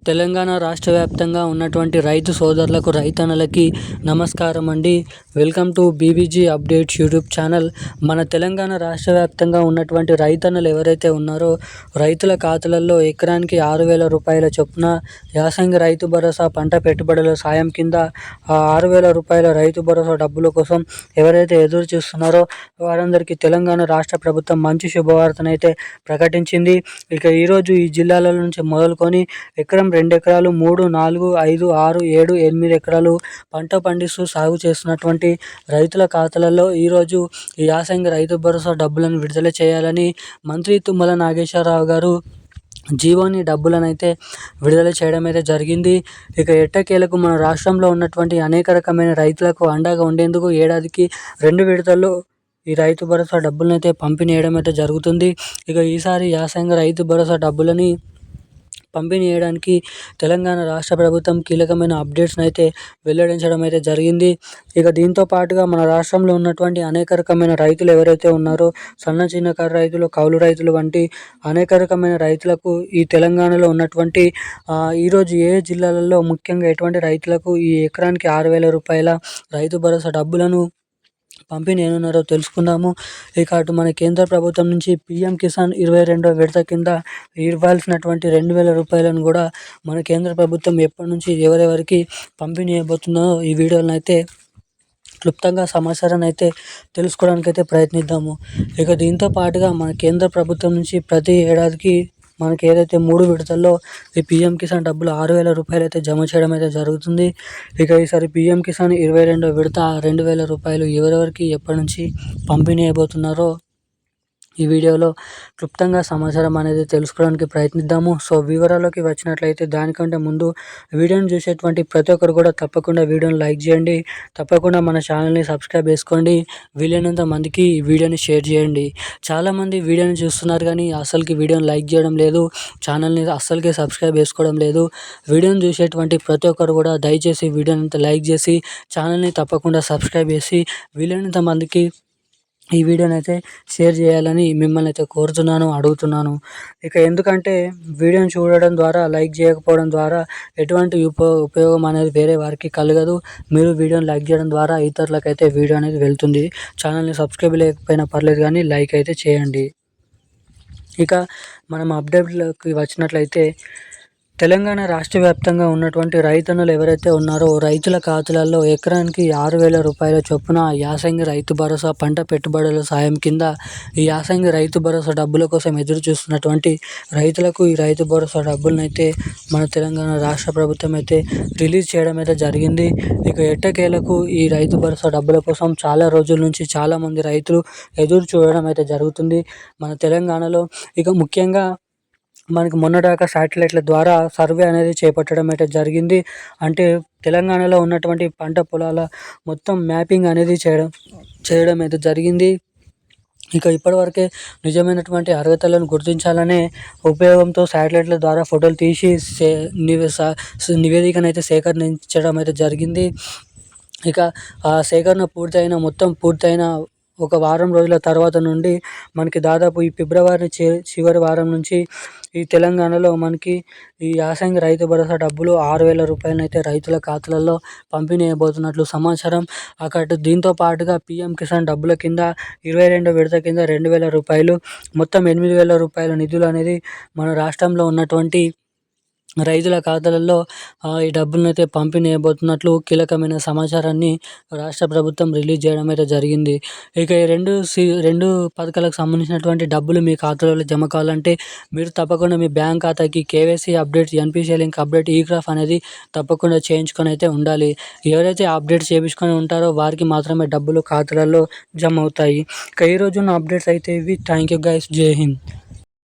తెలంగాణ రాష్ట్ర వ్యాప్తంగా ఉన్నటువంటి రైతు సోదరులకు రైతన్నలకి నమస్కారం అండి. Welcome to BBG updates YouTube channel. మన తెలంగాణ రాష్ట్ర వ్యాప్తంగా ఉన్నటువంటి రైతన్నలు ఎవరైతే ఉన్నారో రైతుల ఖాతాలలో ఎకరానికి 6,000 రూపాయల చొప్పున యాసంగి రైతు భరోసా పంట పెట్టుబడుల సాయం కింద ఆ 6,000 రూపాయల రైతు భరోసా డబ్బుల కోసం ఎవరైతే ఎదురు చూస్తున్నారో వారందరికీ తెలంగాణ రాష్ట్ర ప్రభుత్వం మంచి శుభవార్తనైతే ప్రకటించింది. ఇక ఈరోజు ఈ జిల్లాల నుంచి మొదలుకొని ఎకరం 2 ఎకరాలు 3, 4, 5, 6, 7, 8 ఎకరాలు పంట పండిస్తూ సాగు చేస్తున్నటువంటి రైతుల ఖాతాలలో ఈరోజు ఈ యాసంగి రైతు భరోసా డబ్బులను విడుదల చేయాలని మంత్రి తుమ్మల నాగేశ్వరరావు గారు జీవోని డబ్బులను అయితే విడుదల చేయడం అయితే జరిగింది. ఇక ఎట్టకేలకు మన రాష్ట్రంలో ఉన్నటువంటి అనేక రకమైన రైతులకు అండగా ఉండేందుకు ఏడాదికి 2 విడతల్లో ఈ రైతు భరోసా డబ్బులను అయితే పంపిణీ చేయడం అయితే జరుగుతుంది. ఇక ఈసారి యాసంగి రైతు భరోసా డబ్బులని పంపిణీ చేయడానికి తెలంగాణ రాష్ట్ర ప్రభుత్వం కీలకమైన అప్డేట్స్ని అయితే వెల్లడించడం అయితే జరిగింది. ఇక దీంతో పాటుగా మన రాష్ట్రంలో ఉన్నటువంటి అనేక రకమైన రైతులు ఎవరైతే ఉన్నారో సన్న చిన్నకారు రైతులు, కౌలు రైతులు వంటి అనేక రకమైన రైతులకు ఈ తెలంగాణలో ఉన్నటువంటి ఈరోజు ఏ జిల్లాలలో ముఖ్యంగా ఎటువంటి రైతులకు ఈ ఎకరానికి 6,000 రూపాయల రైతు భరోసా డబ్బులను పంపిణీ ఏనున్నారో తెలుసుకుందాము. ఇక అటు మన కేంద్ర ప్రభుత్వం నుంచి పీఎం కిసాన్ 22వ విడత కింద ఇవ్వాల్సినటువంటి 2,000 రూపాయలను కూడా మన కేంద్ర ప్రభుత్వం ఎప్పటి నుంచి ఎవరెవరికి పంపిణీ చేయబోతుందో ఈ వీడియోలను అయితే క్లుప్తంగా సమాచారాన్ని అయితే తెలుసుకోవడానికి అయితే ప్రయత్నిద్దాము. ఇక దీంతో పాటుగా మన కేంద్ర ప్రభుత్వం నుంచి ప్రతి ఏడాదికి మనకి ఏదైతే 3 విడతల్లో ఈ పీఎం కిసాన్ డబ్బులు 6,000 రూపాయలు అయితే జమ చేయడం అయితే జరుగుతుంది. ఇక ఈసారి పీఎం కిసాన్ 22వ విడత 2,000 రూపాయలు ఎవరెవరికి ఎప్పటి నుంచి పంపిణీ అయిపోతున్నారో ఈ వీడియోలో క్లుప్తంగా సమాచారం అనేది తెలుసుకోవడానికి ప్రయత్నిద్దాము. సో వివరాల్లోకి వచ్చినట్లయితే దానికంటే ముందు వీడియోని చూసేటువంటి ప్రతి ఒక్కరు కూడా తప్పకుండా వీడియోని లైక్ చేయండి. తప్పకుండా మన ఛానల్ని సబ్స్క్రైబ్ చేసుకోండి. వీలైనంత మందికి ఈ వీడియోని షేర్ చేయండి. చాలామంది వీడియోని చూస్తున్నారు కానీ అసలుకి వీడియోని లైక్ చేయడం లేదు, ఛానల్ని అస్సలకే సబ్స్క్రైబ్ చేసుకోవడం లేదు. వీడియోని చూసేటువంటి ప్రతి ఒక్కరు కూడా దయచేసి వీడియోని లైక్ చేసి ఛానల్ని తప్పకుండా సబ్స్క్రైబ్ చేసి వీలైనంత మందికి ఈ వీడియోని అయితే షేర్ చేయాలని మిమ్మల్ని అయితే కోరుతున్నాను, అడుగుతున్నాను. ఇక ఎందుకంటే వీడియోని చూడడం ద్వారా, లైక్ చేయకపోవడం ద్వారా ఎటువంటి ఉపయోగం అనేది వేరే వారికి కలగదు. మీరు వీడియోని లైక్ చేయడం ద్వారా ఇతరులకైతే వీడియో అనేది వెళ్తుంది. ఛానల్ని సబ్స్క్రైబ్ లేకపోయినా పర్లేదు కానీ లైక్ అయితే చేయండి. ఇక మనం అప్డేట్లోకి వచ్చినట్లయితే తెలంగాణ రాష్ట్ర వ్యాప్తంగా ఉన్నటువంటి రైతన్నలు ఎవరైతే ఉన్నారో రైతుల ఖాతాలలో ఎకరానికి 6,000 రూపాయల చొప్పున యాసంగి రైతు భరోసా పంట పెట్టుబడుల సాయం కింద ఈ యాసంగి రైతు భరోసా డబ్బుల కోసం ఎదురు చూస్తున్నటువంటి రైతులకు ఈ రైతు భరోసా డబ్బులను అయితే మన తెలంగాణ రాష్ట్ర ప్రభుత్వం అయితే రిలీజ్ చేయడం అయితే జరిగింది. ఇక ఎట్టకేలకు ఈ రైతు భరోసా డబ్బుల కోసం చాలా రోజుల నుంచి చాలామంది రైతులు ఎదురు చూడడం అయితే జరుగుతుంది మన తెలంగాణలో. ఇక ముఖ్యంగా మనకి మొన్నదాకా శాటిలైట్ల ద్వారా సర్వే అనేది చేపట్టడం అయితే జరిగింది. అంటే తెలంగాణలో ఉన్నటువంటి పంట పొలాల మొత్తం మ్యాపింగ్ అనేది చేయడం అయితే జరిగింది. ఇక ఇప్పటివరకే నిజమైనటువంటి అర్హతలను గుర్తించాలనే ఉపయోగంతో శాటిలైట్ల ద్వారా ఫోటోలు తీసి నివేదికను అయితే సేకరించడం అయితే జరిగింది. ఇక ఆ సేకరణ పూర్తయిన ఒక వారం రోజుల తర్వాత నుండి మనకి దాదాపు ఈ ఫిబ్రవరి చివరి వారం నుంచి ఈ తెలంగాణలో మనకి ఈ యాసంగి రైతు భరోసా డబ్బులు 6,000 రూపాయలను అయితే రైతుల ఖాతాలలో పంపిణీ చేయబోతున్నట్లు సమాచారం. అక్కడ దీంతో పాటుగా పీఎం కిసాన్ డబ్బుల కింద 22వ విడత కింద 2,000 రూపాయలు మొత్తం 8,000 రూపాయల నిధులు అనేది మన రాష్ట్రంలో ఉన్నటువంటి రైతుల ఖాతాలలో ఈ డబ్బులను అయితే పంపిణీ చేయబోతున్నట్లు కీలకమైన సమాచారాన్ని రాష్ట్ర ప్రభుత్వం రిలీజ్ చేయడం అయితే జరిగింది. ఇక ఈ రెండు పథకాలకు సంబంధించినటువంటి డబ్బులు మీ ఖాతాలో జమ కావాలంటే మీరు తప్పకుండా మీ బ్యాంక్ ఖాతాకి KYC update, NPCI link update, ఈగ్రాఫ్ అనేది తప్పకుండా చేయించుకొని అయితే ఉండాలి. ఎవరైతే అప్డేట్ చేయించుకొని ఉంటారో వారికి మాత్రమే డబ్బులు ఖాతాలలో జమ అవుతాయి. ఇక ఈరోజు ఉన్న అప్డేట్స్ అయితే ఇవి. Thank you guys. జై హింద్.